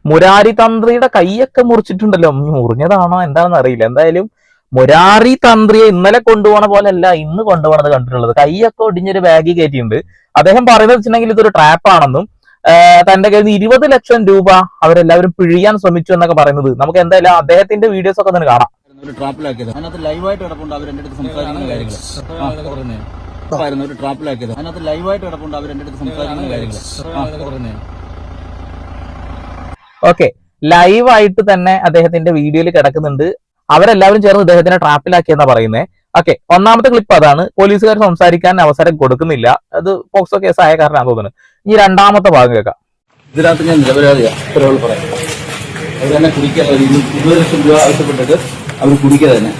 മുരാരി തന്ത്രിയുടെ കൈയൊക്കെ മുറിച്ചിട്ടുണ്ടല്ലോ. മുറിഞ്ഞതാണോ എന്താണെന്ന് അറിയില്ല. എന്തായാലും മുരാരി തന്ത്രിയെ ഇന്നലെ കൊണ്ടുപോണ പോലെ അല്ല ഇന്ന് കൊണ്ടുപോണത് കണ്ടിട്ടുള്ളത്. കൈയൊക്കെ ഒടിഞ്ഞൊരു ബാഗിൽ കയറ്റിയിട്ടുണ്ട്. അദ്ദേഹം പറയുന്നത് വെച്ചിട്ടുണ്ടെങ്കിൽ ഇതൊരു ട്രാപ്പാണെന്നും തന്റെ കയ്യിൽ നിന്ന് 20 ലക്ഷം രൂപ അവരെല്ലാവരും പിഴിയാൻ ശ്രമിച്ചു എന്നൊക്കെ പറയുന്നത് നമുക്ക് എന്തായാലും അദ്ദേഹത്തിന്റെ വീഡിയോസ് ഒക്കെ തന്നെ കാണാം. ഒരു ട്രാപ്പിലാക്കിയത് അതിനകത്ത് ലൈവായിട്ട് കിടപ്പുണ്ട്. അവർ എന്റെ അടുത്ത് സംസാരിക്കുന്ന കാര്യങ്ങൾ ഒരു ട്രാപ്പിലാക്കിയത് അതിനകത്ത് ലൈവായിട്ട് കിടപ്പുണ്ട്. അവർ എന്റെ അടുത്ത് സംസാരിക്കുന്ന കാര്യങ്ങൾ ഓക്കെ, ലൈവായിട്ട് തന്നെ അദ്ദേഹത്തിന്റെ വീഡിയോയിൽ കിടക്കുന്നുണ്ട്. അവരെല്ലാവരും ചേർന്ന് ഇദ്ദേഹത്തിനെ ട്രാപ്പിലാക്കിയെന്നാ പറയുന്നത്. ഓക്കെ, ഒന്നാമത്തെ ക്ലിപ്പ് അതാണ്. പോലീസുകാർ സംസാരിക്കാൻ അവസരം കൊടുക്കുന്നില്ല. അത് പോക്സോ കേസ് ആയ കാരണമാണ് തോന്നുന്നത്. ഇനി രണ്ടാമത്തെ ഭാഗം കേൾക്കാം. ഇതിനകത്ത് ഞാൻ നിരപരാധിയാണ്. ഇത്രയോളം പറയാം. അവർ തന്നെ കുടിക്കാൻ 20 ലക്ഷം രൂപ ആവശ്യപ്പെട്ടിട്ട് അവർ കുടിക്കുക തന്നെ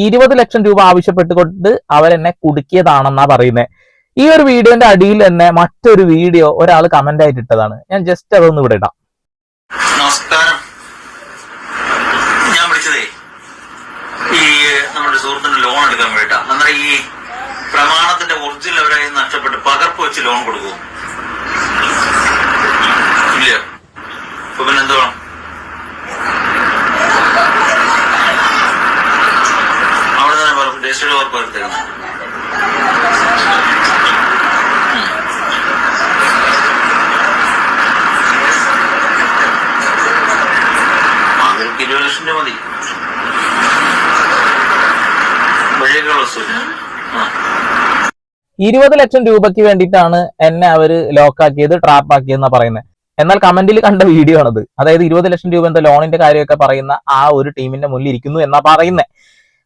20 ലക്ഷം രൂപ ആവശ്യപ്പെട്ടുകൊണ്ട് അവരെന്നെ കുടുക്കിയതാണെന്നാ പറയുന്നത്. ഈ ഒരു വീഡിയോന്റെ അടിയിൽ തന്നെ മറ്റൊരു വീഡിയോ ഒരാൾ കമന്റ് ആയിട്ട് ഇട്ടതാണ്. ഞാൻ ജസ്റ്റ് അതൊന്ന് ഇവിടെ ഇടാം. നമസ്കാരം. ഞാൻ വിളിച്ചതേ ഈ നമ്മുടെ സുഹൃത്തിന് ലോൺ എടുക്കാൻ വേണ്ടിട്ടാ. നമ്മുടെ ഈ പ്രമാണത്തിന്റെ ഒറിജിനൽ അവരെ നഷ്ടപ്പെട്ട് പകർപ്പ് വെച്ച് ലോൺ കൊടുക്കും ഇല്ല. അപ്പൊ പിന്നെ എന്ത് വേണം? അവിടെ തന്നെ രജിസ്റ്റേഡ് വർക്ക് വരുത്തേക്കണം. അവർക്ക് 20 ലക്ഷം രൂപ മതി. വഴിയൊക്കെയുള്ള വസ്തുവില്ല. 20 ലക്ഷം രൂപയ്ക്ക് വേണ്ടിയിട്ടാണ് എന്നെ അവര് ലോക്കാക്കിയത്, ട്രാപ്പ് ആക്കിയെന്നാ പറയുന്നത്. എന്നാൽ കമന്റിൽ കണ്ട വീഡിയോ ആണത്. അതായത് 20 ലക്ഷം രൂപ എന്താ ലോണിന്റെ കാര്യമൊക്കെ പറയുന്ന ആ ഒരു ടീമിന്റെ മുന്നിൽ ഇരിക്കുന്നു എന്നാ പറയുന്നത്.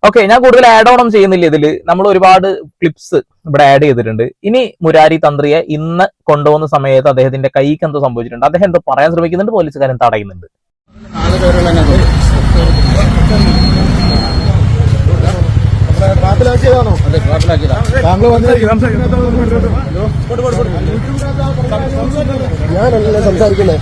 ഓക്കെ, ഞാൻ കൂടുതൽ ആഡ് ഓൺ ചെയ്യുന്നില്ല. ഇതില് നമ്മൾ ഒരുപാട് ക്ലിപ്സ് ഇവിടെ ആഡ് ചെയ്തിട്ടുണ്ട്. ഇനി മുരാരി തന്ത്രിയെ ഇന്ന് കൊണ്ടുപോകുന്ന സമയത്ത് അദ്ദേഹത്തിന്റെ കൈക്ക് എന്തോ സംഭവിച്ചിട്ടുണ്ട്. അദ്ദേഹം എന്തോ പറയാൻ ശ്രമിക്കുന്നുണ്ട്, പോലീസുകാരൻ തടയുന്നുണ്ട്. ട്രാപ്പിലാക്കിയതാണോ? അതെ, ട്രാപ്പിലാക്കിയതാണ്. ഞാനല്ലേ സംസാരിക്കുന്നത്.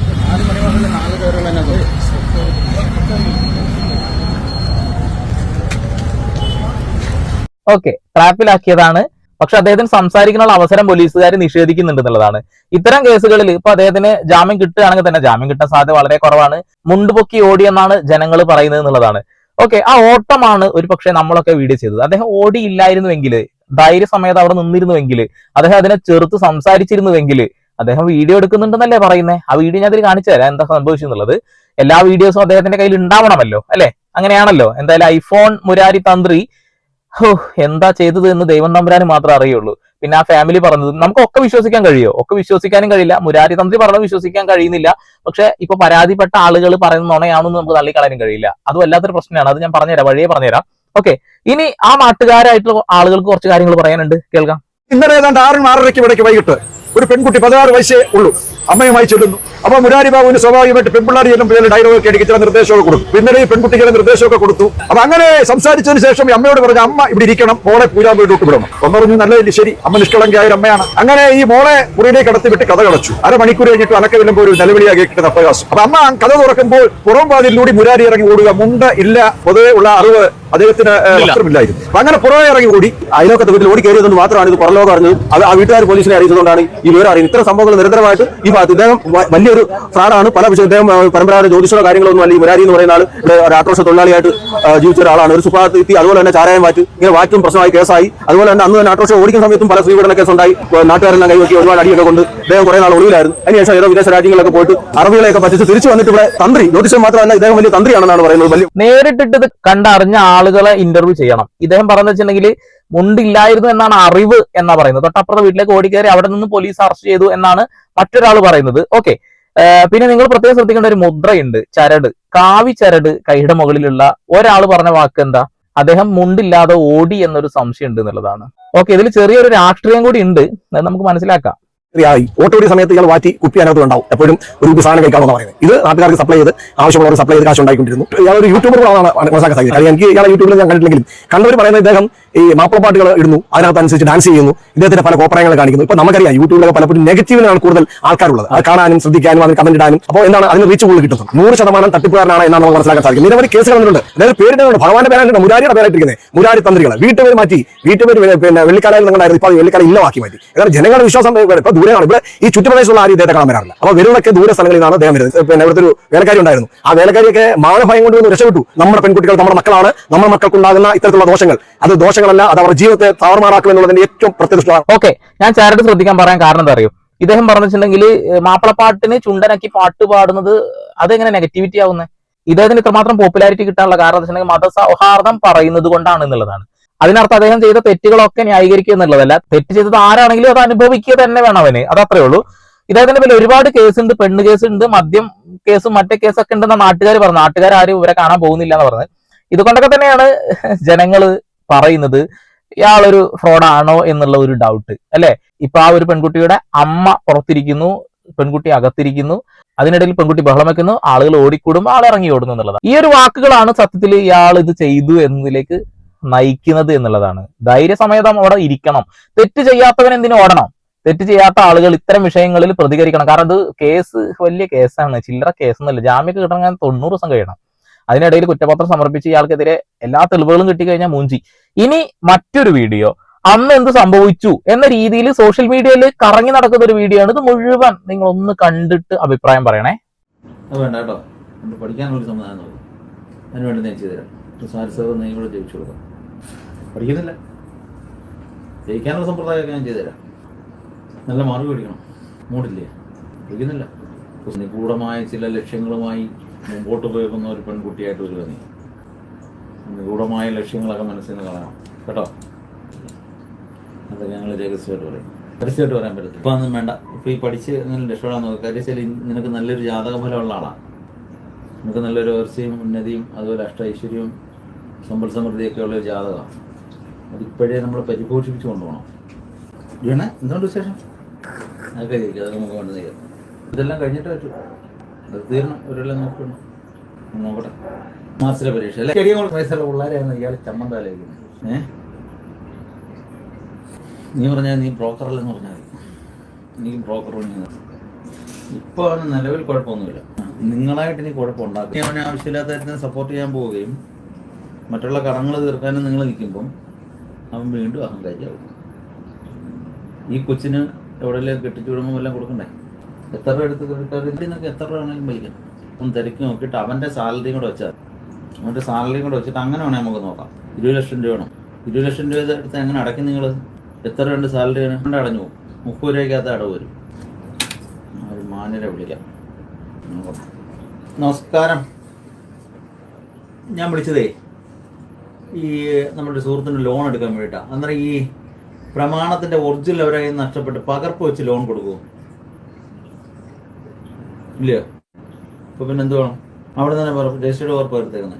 ഓക്കെ, ട്രാപ്പിലാക്കിയതാണ്. പക്ഷെ അദ്ദേഹത്തിന് സംസാരിക്കാനുള്ള അവസരം പോലീസുകാർ നിഷേധിക്കുന്നുണ്ട് എന്നുള്ളതാണ്. ഇത്തരം കേസുകളിൽ ഇപ്പൊ അദ്ദേഹത്തിന് ജാമ്യം കിട്ടുകയാണെങ്കിൽ തന്നെ ജാമ്യം കിട്ടാൻ സാധ്യത വളരെ കുറവാണ്. മുണ്ടുപൊക്കി ഓടിയെന്നാണ് ജനങ്ങൾ പറയുന്നത് എന്നുള്ളതാണ്. ഓക്കെ, ആ ഓട്ടമാണ് ഒരു പക്ഷേ നമ്മളൊക്കെ വീഡിയോ ചെയ്തത്. അദ്ദേഹം ഓടിയില്ലായിരുന്നുവെങ്കിൽ, ധൈര്യസമയത്ത് അവിടെ നിന്നിരുന്നുവെങ്കിൽ, അദ്ദേഹം അതിനെ ചെറുത്ത് സംസാരിച്ചിരുന്നുവെങ്കിൽ, അദ്ദേഹം വീഡിയോ എടുക്കുന്നുണ്ടെന്നല്ലേ പറയുന്നത്. ആ വീഡിയോ ഞാൻ അതിൽ കാണിച്ചു തരാം എന്താ സംഭവിച്ചെന്നുള്ളത്. എല്ലാ വീഡിയോസും അദ്ദേഹത്തിന്റെ കയ്യിൽ ഉണ്ടാവണമല്ലോ, അല്ലെ? അങ്ങനെയാണല്ലോ. എന്തായാലും ഐഫോൺ മുരാരി തന്ത്രി എന്താ ചെയ്തത് എന്ന് ദൈവം തമ്പുരാന് മാത്രമേ അറിയുള്ളൂ. പിന്നെ ആ ഫാമിലി പറഞ്ഞത് നമുക്കൊക്കെ വിശ്വസിക്കാൻ കഴിയോ? ഒക്കെ വിശ്വസിക്കാനും കഴിയില്ല. മുരാരി തന്ത്രി പറഞ്ഞത് വിശ്വസിക്കാൻ കഴിയുന്നില്ല. പക്ഷെ ഇപ്പൊ പരാതിപ്പെട്ട ആളുകൾ പറയുന്ന നുണയാണെന്ന് നമുക്ക് തള്ളിക്കളയാനും കഴിയില്ല. അതും വല്ലാത്തൊരു പ്രശ്നമാണ്. അത് ഞാൻ പറഞ്ഞുതരാം, വഴിയെ പറഞ്ഞുതരാം. ഓക്കെ, ഇനി ആ നാട്ടുകാരായിട്ടുള്ള ആളുകൾക്ക് കുറച്ച് കാര്യങ്ങൾ പറയാനുണ്ട്, കേൾക്കാം. ഇന്നലെ ഏതാണ്ട് 6-6:30 ഇടയ്ക്ക് വൈകിട്ട് ഒരു പെൺകുട്ടി 16 വയസ്സേ ഉള്ളൂ അമ്മയുമായി ചെല്ലുന്നു. അപ്പൊ മുരാരി ബാബുവിന് സ്വാഭാവികമായിട്ട് പെൺപിള്ളാർ ചെല്ലുമ്പോൾ ഡയലോഗൊക്കെ അടിക്ക് ചില നിർദ്ദേശമൊക്കെ കൊടുക്കും. പിന്നീട് ഈ പെൺകുട്ടിക്ക് ചില നിർദ്ദേശമൊക്കെ കൊടുത്തു. അപ്പൊ അങ്ങനെ സംസാരിച്ചതിന് ശേഷം ഈ അമ്മയോട് പറഞ്ഞു, അമ്മ ഇവിടെ ഇരിക്കണം, മോളെ പൂജാ വീട്ടിലോട്ട് വിടണം. അമ്മ പറഞ്ഞു, നല്ലതല്ലേ, ശരി, അമ്മ നിഷ്കളങ്കയായ ഒരു അമ്മയാണ്. അങ്ങനെ ഈ മോളെ മുറിയിലേക്ക് കടത്തി വിട്ട് കഥ കളച്ചു. അരമണിക്കൂർ കഴിഞ്ഞിട്ട് അനക്കവില്ലുമ്പോൾ ഒരു നിലവിളിയാക്കി കിട്ടുന്ന പ്രയാസം. അപ്പൊ അമ്മ കഥ തുറക്കുമ്പോൾ പുറം വാതിലൂടെ മുരാരി ഇറങ്ങി ഓടുക. മുണ്ട് ഇല്ല, പൊതുവെ ഉള്ള അറിവ് അദ്ദേഹത്തിന് വസ്ത്രമില്ലായിരുന്നു. അപ്പൊ അങ്ങനെ പുറമെ ഇറങ്ങി ഓടി. അയലോക്കത്തെ വീട്ടിൽ ഓടി കയറിയതെന്ന് മാത്രമാണ് ഇത് പുറലോകം അറിഞ്ഞത്. അത് ആ വീട്ടുകാർ പോലീസിനെ അറിയിച്ചതുകൊണ്ടാണ് ഈ വിവരം അറിയുന്നത്. ഇത്തരം സംഭവങ്ങൾ നിരന്തരമായിട്ട് ഈ ഭാഗത്ത് ഇദ്ദേഹം വലിയൊരു ഫ്രോഡാണ്. പല വിഷയം ഇദ്ദേഹം പരമ്പരാഗത ജ്യോതിഷോ കാര്യങ്ങളൊന്നും അല്ല. ഈ മുരാരി എന്ന് പറയുന്ന ആൾ ഇവിടെ ഒരു ആക്രോശ തൊഴിലാളിയായിട്ട് ജീവിച്ച ഒരാളാണ്. ഒരു സുഭാഗത്തി അതുപോലെ തന്നെ ചാരായം മാറ്റി ഇങ്ങനെ വാറ്റും പ്രശ്നമായി കേസായി. അതുപോലെ തന്നെ അന്ന് തന്നെ ആക്രോശം ഓടിക്കുന്ന സമയത്തും പല സ്ത്രീപീഡന കേസുണ്ടായി. നാട്ടുകാരെല്ലാം കൈവക്കി ഒരുപാട് അടിയൊക്കെ കൊണ്ട് ഇദ്ദേഹം കുറെ നാൾ ഒളിവിലായിരുന്നു. അതിനുശേഷം ഏതോ വിദേശ രാജ്യങ്ങളിലൊക്കെ പോയിട്ട് അറബികളെയൊക്കെ പറ്റിച്ച് തിരിച്ചു വന്നിട്ട് ഇവിടെ തന്ത്രി, ജ്യോതിഷം മാത്രമല്ല ഇദ്ദേഹം വലിയ തന്ത്രിയാണെന്നാണ് പറയുന്നത്. വലിയ നേരിട്ടിട്ട് കണ്ടറിഞ്ഞ ആളുകളെ ഇന്റർവ്യൂ ചെയ്യണം. ഇദ്ദേഹം പറഞ്ഞു വെച്ചിട്ടുണ്ടെങ്കിൽ മുണ്ടില്ലായിരുന്നു എന്നാണ് അറിവ് എന്നാ പറയുന്നത്. തൊട്ടപ്പുറത്തെ വീട്ടിലേക്ക് ഓടിക്കയറി അവിടെ നിന്ന് പോലീസ് അറസ്റ്റ് ചെയ്തു എന്നാണ് മറ്റൊരാൾ പറയുന്നത്. ഓക്കെ, പിന്നെ നിങ്ങൾ പ്രത്യേകം ശ്രദ്ധിക്കേണ്ട ഒരു മുദ്രയുണ്ട്, ചരട്, കാവി ചരട് കൈയുടെ മുകളിലുള്ള ഒരാൾ പറഞ്ഞ വാക്ക് എന്താ? അദ്ദേഹം മുണ്ടില്ലാതെ ഓടി എന്നൊരു സംശയം ഉണ്ട് എന്നുള്ളതാണ്. ഓക്കെ, ഇതിൽ ചെറിയൊരു രാഷ്ട്രീയം കൂടി ഉണ്ട്, അത് നമുക്ക് മനസ്സിലാക്കാം. ഓട്ടോടി സമയത്ത് ഇയാൾ വാറ്റി കുപ്പി അതിനകത്ത് ഉണ്ടാവും. എപ്പോഴും ഒരു സാധനം കഴിക്കാമെന്ന് പറയുന്നത്. ഇത് നാട്ടുകാർക്ക് സപ്ലൈ ചെയ്ത് ആവശ്യമുള്ളവർ സപ്ലൈ ചെയ്ത് കാശ് ഉണ്ടായിക്കൊണ്ടിരുന്നു. ഇയാൾ ഒരു യൂട്യൂബർ ആണെന്നാണ് മനസ്സിലാക്കാൻ സാധിക്കുന്നത്. എനിക്ക് ഇയാളെ യൂട്യൂബിൽ ഞാൻ കണ്ടിട്ടില്ലെങ്കിലും കണ്ടവർ പറയുന്നത് ഇദ്ദേഹം ഈ മാപ്പിളപ്പാട്ടുകൾ ഇടുന്നു, അതിനകത്തനുസരിച്ച് ഡാൻസ് ചെയ്യുന്നു, ഇദ്ദേഹത്തിന്റെ പല കോപ്രായങ്ങൾ കാണിക്കുന്നു. ഇപ്പൊ നമുക്കറിയാം യൂട്യൂബിലൊക്കെ പലപ്പോഴും നെഗറ്റീവിനാണ് കൂടുതൽ ആൾക്കാരുള്ളത്, അത് കാണാനും ശ്രദ്ധിക്കാനും അതിന് കമന്റ് ഇടാനും. അപ്പോൾ എന്താണ് അതിന് റീച്ച് കൂടുതൽ കിട്ടുന്നത്? 100% തട്ടിപ്പുകാരനാണ് എന്നാണ് നമുക്ക് മനസ്സിലാക്കാൻ സാധിക്കും. നിരവധി കേസുകൾ വന്നിട്ടുണ്ട്. അതായത് പേരിടുന്നുണ്ട്, ഭഗവാന്റെ പേരായിട്ടുണ്ട്, മുരാരിയുടെ പേരായിട്ടിരിക്കുന്നത്, മുരാരി തന്ത്രികൾ. വീട്ടുപേര് മാറ്റി, വീട്ടുപേര് പിന്നെ വെള്ളിക്കാലയിൽ നിങ്ങളുണ്ടായിരുന്നു, ഇപ്പോൾ വെള്ളിക്കാല ഇല്ലമാക്കി മാറ്റി. കാരണം ജനങ്ങളുടെ വിശ്വാസം ഇപ്പൊ ദൂരെയാണ്. ഇവിടെ ഈ ചുറ്റുപ്രദേശമുള്ള ആരും ഇദ്ദേഹത്തെ കാണാൻ വരാറില്ല. അപ്പോൾ വരുന്നതൊക്കെ ദൂര സ്ഥലങ്ങളിൽ നിന്നാണ് അദ്ദേഹം വരുന്നത്. പിന്നെ ഇവിടുത്തെ ഒരു വേലക്കാരി ഉണ്ടായിരുന്നു, ആ വേലക്കാരിയൊക്കെ മാനഭയം കൊണ്ട് വന്ന് രക്ഷപ്പെട്ടു. നമ്മുടെ പെൺകുട്ടികൾ നമ്മുടെ മക്കളാണ്, നമ്മുടെ മക്കൾക്കുണ്ടാകുന്ന ഇത്തരത്തിലുള്ള ദോഷങ്ങൾ അത് ദോഷങ്ങളല്ല, അത് അവരുടെ ജീവിതത്തെ താറുമാറാക്കും എന്നുള്ളതിന്റെ ഏറ്റവും പ്രത്യക്ഷമാണ്. ഓക്കെ, ഞാൻ ചാരിറ്റി ശ്രദ്ധിക്കാൻ പറയാൻ കാരണം എന്താ അറിയോ? ഇദ്ദേഹം പറഞ്ഞിട്ടുണ്ടെങ്കിൽ മാപ്പിളപ്പാട്ടിന് ചുണ്ടനാക്കി പാട്ട് പാടുന്നത് അതെങ്ങനെ നെഗറ്റിവിറ്റി ആവുന്നത്? ഇദ്ദേഹത്തിന് ഇത്രമാത്രം പോപ്പുലാരിറ്റി കിട്ടാനുള്ള കാരണം വെച്ചിട്ടുണ്ടെങ്കിൽ മതസൗഹാർദ്ദം പറയുന്നത് കൊണ്ടാണ് എന്നുള്ളതാണ്. അതിനർത്ഥം അദ്ദേഹം ചെയ്ത തെറ്റുകളൊക്കെ ന്യായീകരിക്കുക എന്നുള്ളതല്ല. തെറ്റ് ചെയ്തത് ആരാണെങ്കിലും അത് അനുഭവിക്കുക തന്നെ വേണം അവന്, അതത്രേ ഉള്ളൂ. ഇദ്ദേഹത്തിന്റെ പേരിൽ ഒരുപാട് കേസുണ്ട്, പെണ്ണ് കേസുണ്ട്, മദ്യം കേസും മറ്റേ കേസൊക്കെ ഉണ്ടെന്ന നാട്ടുകാർ പറഞ്ഞു. നാട്ടുകാരും ഇവരെ കാണാൻ പോകുന്നില്ല എന്ന് പറഞ്ഞത്. ഇതുകൊണ്ടൊക്കെ തന്നെയാണ് ജനങ്ങൾ പറയുന്നത് ഇയാളൊരു ഫ്രോഡാണോ എന്നുള്ള ഒരു ഡൗട്ട്, അല്ലെ? ഇപ്പൊ ആ ഒരു പെൺകുട്ടിയുടെ അമ്മ പുറത്തിരിക്കുന്നു, പെൺകുട്ടി അകത്തിരിക്കുന്നു, അതിനിടയിൽ പെൺകുട്ടി ബഹളം വെക്കുന്നു, ആളുകൾ ഓടിക്കൂടും, ആൾ ഇറങ്ങി ഓടുന്നു എന്നുള്ളതാണ്. ഈ ഒരു വാക്കുകളാണ് സത്യത്തിൽ ഇയാൾ ഇത് ചെയ്തു എന്നതിലേക്ക് നയിക്കുന്നത് എന്നുള്ളതാണ്. ധൈര്യസമേതം അവിടെ ഇരിക്കണം. തെറ്റ് ചെയ്യാത്തവൻ എന്തിനു ഓടണം? തെറ്റ് ചെയ്യാത്ത ആളുകൾ ഇത്തരം വിഷയങ്ങളിൽ പ്രതികരിക്കണം. കാരണം ഇത് കേസ് വലിയ കേസാണ്, ചില്ലറ കേസൊന്നുമല്ല. ജാമ്യമൊക്കെ കിട്ടണമെങ്കിൽ 90 ദിവസം കഴിയണം. അതിനിടയിൽ കുറ്റപത്രം സമർപ്പിച്ച് ഇയാൾക്കെതിരെ എല്ലാ തെളിവുകളും കിട്ടിക്കഴിഞ്ഞാൽ മൂഞ്ചി. ഇനി മറ്റൊരു വീഡിയോ, അന്ന് എന്ത് സംഭവിച്ചു എന്ന രീതിയിൽ സോഷ്യൽ മീഡിയയിൽ കറങ്ങി നടക്കുന്ന ഒരു വീഡിയോ ആണ്. ഇത് മുഴുവൻ നിങ്ങൾ ഒന്ന് കണ്ടിട്ട് അഭിപ്രായം പറയണേ. അത് വേണ്ട കേട്ടോ, പഠിക്കാനുള്ള സമാധാനം നോക്കും. അതിനുവേണ്ടി ഞാൻ ചെയ്തുതരാം. സാരസവ് നീ കൂടെ ജയിച്ചു കൊടുക്കാം. പഠിക്കുന്നില്ല, ജയിക്കാനുള്ള സമ്പ്രദായമൊക്കെ ഞാൻ ചെയ്തുതരാം. നല്ല മാർക്ക് പഠിക്കണം. മൂടില്ലേ? പഠിക്കുന്നില്ല. നിഗൂഢമായ ചില ലക്ഷ്യങ്ങളുമായി മുമ്പോട്ട് പോകുന്ന ഒരു പെൺകുട്ടിയായിട്ട് വരിക. നീ നിഗൂഢമായ ലക്ഷ്യങ്ങളൊക്കെ മനസ്സിൽ നിന്ന് കളയണം കേട്ടോ. അതൊക്കെ ഞങ്ങൾ രഹസ്യമായിട്ട് പറയും. രഹസ്യമായിട്ട് പറയാൻ പറ്റത്തില്ല. ഇപ്പം ഒന്നും വേണ്ട. ഇപ്പം ഈ പഠിച്ച് നിങ്ങൾ രക്ഷപ്പെടാൻ നോക്കുക. കാര്യം വെച്ചാൽ നിനക്ക് നല്ലൊരു ജാതകഫലമുള്ള ആളാണ്. നിനക്ക് നല്ലൊരു ഉയർച്ചയും ഉന്നതിയും അതുപോലെ അഷ്ടൈശ്വര്യവും സമ്പൽ സമൃദ്ധിയൊക്കെ ഉള്ളൊരു ജാതകമാണ്. അതിപ്പോഴേ നമ്മൾ പരിപോഷിപ്പിച്ച് കൊണ്ടുപോകണം. വീണേ എന്തുകൊണ്ട് വിശേഷം? അതൊക്കെ ജയിക്കും. അതൊക്കെ നമുക്ക് കൊണ്ട് ചെയ്യാം. ഇതെല്ലാം കഴിഞ്ഞിട്ട് പറ്റും. അത് തീരണം. ഒരെല്ലാം നോക്കണം, നോക്കട്ടെ. മാർച്ചിലെ പരീക്ഷ അല്ലെ? ചെടിയും വയസ്സുള്ള പിള്ളേരെയാണ് ഇയാൾ ചമ്മന്താലോചിക്കുന്നത്. നീ പറഞ്ഞാൽ നീ ബ്രോക്കറല്ലെന്ന് പറഞ്ഞാൽ നീ ബ്രോക്കർ പണി. ഇപ്പോൾ അവന് നിലവിൽ കുഴപ്പമൊന്നുമില്ല. നിങ്ങളായിട്ട് ഇനി കുഴപ്പമുണ്ടാക്കും. അവനെ ആവശ്യമില്ലാത്ത കാര്യത്തിന് സപ്പോർട്ട് ചെയ്യാൻ പോവുകയും മറ്റുള്ള കടങ്ങൾ തീർക്കാനും നിങ്ങൾ നിൽക്കുമ്പം അവൻ വീണ്ടും അഹങ്കാരിയാവും. ഈ കൊച്ചിന് എവിടെയെല്ലാം കെട്ടിച്ചു വിടുമ്പോൾ എല്ലാം കൊടുക്കണ്ടേ? എത്ര രൂപ എടുത്ത് നിനക്ക് എത്ര രൂപ വേണമെങ്കിലും വലിക്കണം. ഒന്ന് തിരക്കി നോക്കിയിട്ട് അവൻ്റെ സാലറിയും കൂടെ വെച്ചാൽ, അവൻ്റെ സാലറിയും കൂടെ വെച്ചിട്ട് അങ്ങനെ വേണേൽ നമുക്ക് നോക്കാം. 20 ലക്ഷം രൂപ വേണം. 20 ലക്ഷം രൂപ എടുത്ത് എങ്ങനെ അടയ്ക്കും നിങ്ങൾ? എത്ര രൂപ സാലറി കൊണ്ട് അടഞ്ഞു പോകും. 30 രൂപയ്ക്കകത്ത് അടവ് വരും. ഒരു മാന്യരെ വിളിക്കാം. നമസ്കാരം. ഞാൻ വിളിച്ചതേ ഈ നമ്മുടെ സുഹൃത്തിന് ലോൺ എടുക്കാൻ വേണ്ടിയിട്ടാണ്. അന്നേരം ഈ പ്രമാണത്തിന്റെ ഒറിജിനൽ അവരെ നഷ്ടപ്പെട്ട് പകർപ്പ് വെച്ച് ലോൺ കൊടുക്കുമോ? ഇല്ലയോ? അപ്പൊ പിന്നെ എന്ത് വേണം? അവിടെ തന്നെ രജിസ്റ്റേർഡ് ഉറപ്പ് എടുത്തേക്കുന്നത്.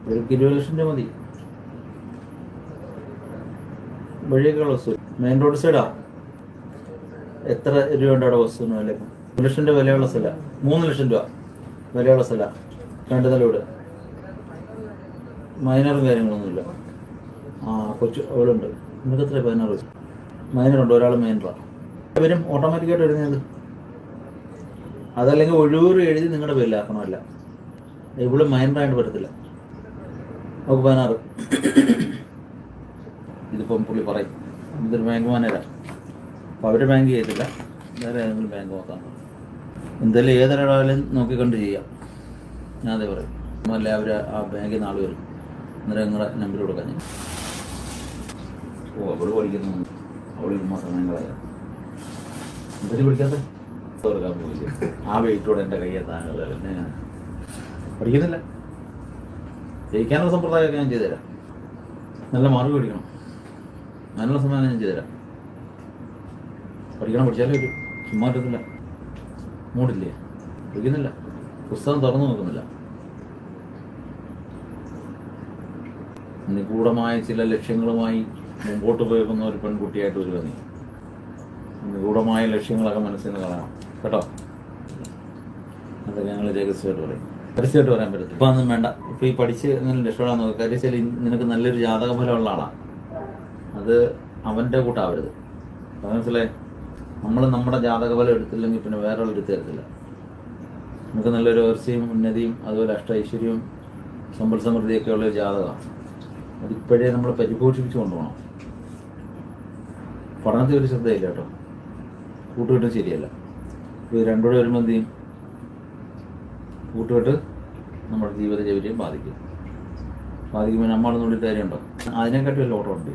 ഒരു 20 ലക്ഷം രൂപ മതി. വഴിയൊക്കെയുള്ള വസ്തു മെയിൻ റോഡ് സൈഡാ. എത്ര രൂപയുടെ അവിടെ വസ്തുവിന് വില? 1 ലക്ഷം രൂപ വിലയുള്ള സ്ഥല, 3 ലക്ഷം രൂപ വിലയുള്ള സ്ഥല. 2 നില വീട്, മൈനറും കാര്യങ്ങളൊന്നുമില്ല. കൊച്ചു അവളുണ്ട്. നിങ്ങൾക്ക് എത്ര 16 മൈനറുണ്ട്. ഒരാൾ മൈനറാണ്. വരും ഓട്ടോമാറ്റിക്കായിട്ട് എഴുതുന്നത്. അതല്ലെങ്കിൽ ഒഴിവൂറ് എഴുതി നിങ്ങളുടെ പേരിലാക്കണമല്ല. ഇവിടെ മൈനറായിട്ട് പറ്റത്തില്ല. നമുക്ക് 16. ഇതിപ്പം പുള്ളി പറയും ഇതൊരു ബാങ്ക് മാനേജരാണ്. അപ്പോൾ അവർ ബാങ്ക് ചെയ്തില്ല, വേറെ ഏതെങ്കിലും ബാങ്ക് നോക്കാം. എന്തായാലും ഏതൊരാളായാലും നോക്കിക്കൊണ്ട് ചെയ്യാം. ഞാൻ അതേ പറയും. അല്ല അവർ ആ ബാങ്കിൽ നാളെ വരും. അന്നേരം നിങ്ങളുടെ നമ്പർ കൊടുക്കാൻ ഞാൻ. അവൾ പഠിക്കുന്നു. അവൾ സമയങ്ങളായ എന്തെങ്കിലും വിളിക്കാത്ത കൊടുക്കാൻ പോയില്ല. ആ വെയിറ്റോടെ എൻ്റെ കയ്യെത്താനുള്ള പഠിക്കുന്നില്ല. ജയിക്കാനുള്ള സമ്പ്രദായമൊക്കെ ഞാൻ ചെയ്തുതരാം. നല്ല മാർക്ക് പഠിക്കണം. അതിനുള്ള സമയം ഞാൻ ചെയ്തുതരാം. പഠിക്കണം. പഠിച്ചാലേ വരും. ചുമ്മാ പറ്റത്തില്ല. മൂടില്ലേ? പഠിക്കുന്നില്ല. പുസ്തകം തുറന്നു നോക്കുന്നില്ല. നിഗൂഢമായ ചില ലക്ഷ്യങ്ങളുമായി മുമ്പോട്ട് പോകുന്ന ഒരു പെൺകുട്ടിയായിട്ട് വരിക. നീ നിഗൂഢമായ ലക്ഷ്യങ്ങളൊക്കെ മനസ്സിൽ നിന്ന് കളയണം കേട്ടോ. അതൊക്കെ ഞങ്ങൾ രഹസ്യമായിട്ട് പറയും. രഹസ്യമായിട്ട് പറയാൻ പറ്റത്തില്ല. ഇപ്പം ഒന്നും വേണ്ട. ഇപ്പം ഈ പഠിച്ച് നിങ്ങൾ രക്ഷപ്പെടാൻ നോക്കുക. കാര്യം വെച്ചാൽ നിനക്ക് നല്ലൊരു ജാതകഫലമുള്ള ആളാണ്. അത് അവൻ്റെ കൂട്ടാവരുത്. മനസ്സിലായി? നമ്മൾ നമ്മുടെ ജാതകബലം എടുത്തില്ലെങ്കിൽ പിന്നെ വേറെ എടുത്ത് തരത്തില്ല. നമുക്ക് നല്ലൊരു ഉയർച്ചയും ഉന്നതിയും അതുപോലെ അഷ്ടൈശ്വര്യവും സമ്പൽ സമൃദ്ധിയൊക്കെ ഉള്ളൊരു ജാതകമാണ്. അതിപ്പോഴേ നമ്മൾ പരിപോഷിപ്പിച്ച് കൊണ്ടുപോകണം. പഠനത്തിൽ ഒരു ശ്രദ്ധയില്ല കേട്ടോ, കൂട്ടുകെട്ടും ശരിയല്ല. ഇത് രണ്ടുകൂടെ വരുമ്പോൾ എന്ത് ചെയ്യും? കൂട്ടുകെട്ട് നമ്മുടെ ജീവിത ജൈവര്യം ബാധിക്കുമ്പോൾ നമ്മളൊന്നുകൂടി കാര്യമുണ്ടോ? അതിനെക്കാട്ടി ഒരു ഓട്ടം ഉണ്ട്.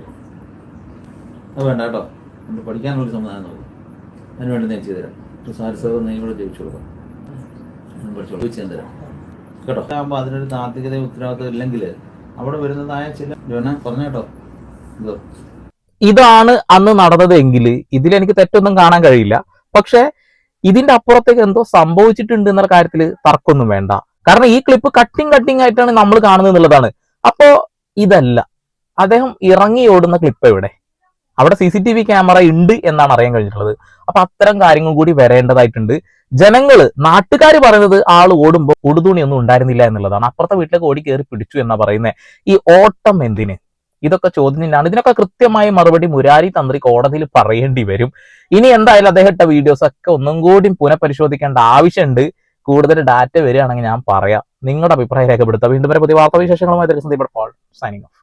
അത് വേണ്ട കേട്ടോ, നമ്മൾ പഠിക്കാനുള്ളൊരു സംവിധാനം നോക്കും. അതിനുവേണ്ടി ഞാൻ ചെയ്തു തരാം. സാരസവും നീ കൂടെ ജയിച്ചു കൊടുക്കാം, പഠിച്ചോളൂ, ചെയ്യാൻ തരാം കേട്ടോ. ആകുമ്പോൾ അതിനൊരു താത്വികതയും ഉത്തരവാദിത്വം ഇല്ലെങ്കിൽ അവിടെ വരുന്നതായ ചില പറഞ്ഞു കേട്ടോ. എന്തോ ഇതാണ് അന്ന് നടന്നത് എങ്കിൽ ഇതിലെനിക്ക് തെറ്റൊന്നും കാണാൻ കഴിയില്ല. പക്ഷെ ഇതിന്റെ അപ്പുറത്തേക്ക് എന്തോ സംഭവിച്ചിട്ടുണ്ട് എന്നുള്ള കാര്യത്തിൽ തർക്കമൊന്നും വേണ്ട. കാരണം ഈ ക്ലിപ്പ് കട്ടിങ് ആയിട്ടാണ് നമ്മൾ കാണുന്നത് എന്നുള്ളതാണ്. അപ്പോ ഇതല്ല, അദ്ദേഹം ഇറങ്ങി ഓടുന്ന ക്ലിപ്പ് എവിടെ? അവിടെ CCTV ക്യാമറ ഉണ്ട് എന്നാണ് അറിയാൻ കഴിഞ്ഞിട്ടുള്ളത്. അപ്പൊ അത്തരം കാര്യങ്ങൾ കൂടി വരേണ്ടതായിട്ടുണ്ട്. നാട്ടുകാർ പറയുന്നത് ആള് ഓടുമ്പോൾ ഉടുതുണിയൊന്നും ഉണ്ടായിരുന്നില്ല എന്നുള്ളതാണ്. അപ്പുറത്തെ വീട്ടിലേക്ക് ഓടി കയറി പിടിച്ചു എന്നാ പറയുന്നത്. ഈ ഓട്ടം എന്തിന്? ഇതൊക്കെ ചോദ്യമാണ്. ഇതിനൊക്കെ കൃത്യമായ മറുപടി മുരാരി തന്ത്രി കോടതിയിൽ പറയേണ്ടി വരും. ഇനി എന്തായാലും അദ്ദേഹം ഇട്ട വീഡിയോസ് ഒക്കെ ഒന്നും കൂടി പുനഃപരിശോധിക്കേണ്ട ആവശ്യമുണ്ട്. കൂടുതൽ ഡാറ്റ വരികയാണെങ്കിൽ ഞാൻ പറയാം. നിങ്ങളുടെ അഭിപ്രായം രേഖപ്പെടുത്തുക. വീണ്ടും വരെ പുതിയ വാർത്താ വിശേഷങ്ങളുമായി സന്ദീപ് പോൾ സൈനിങ് ഓഫ്.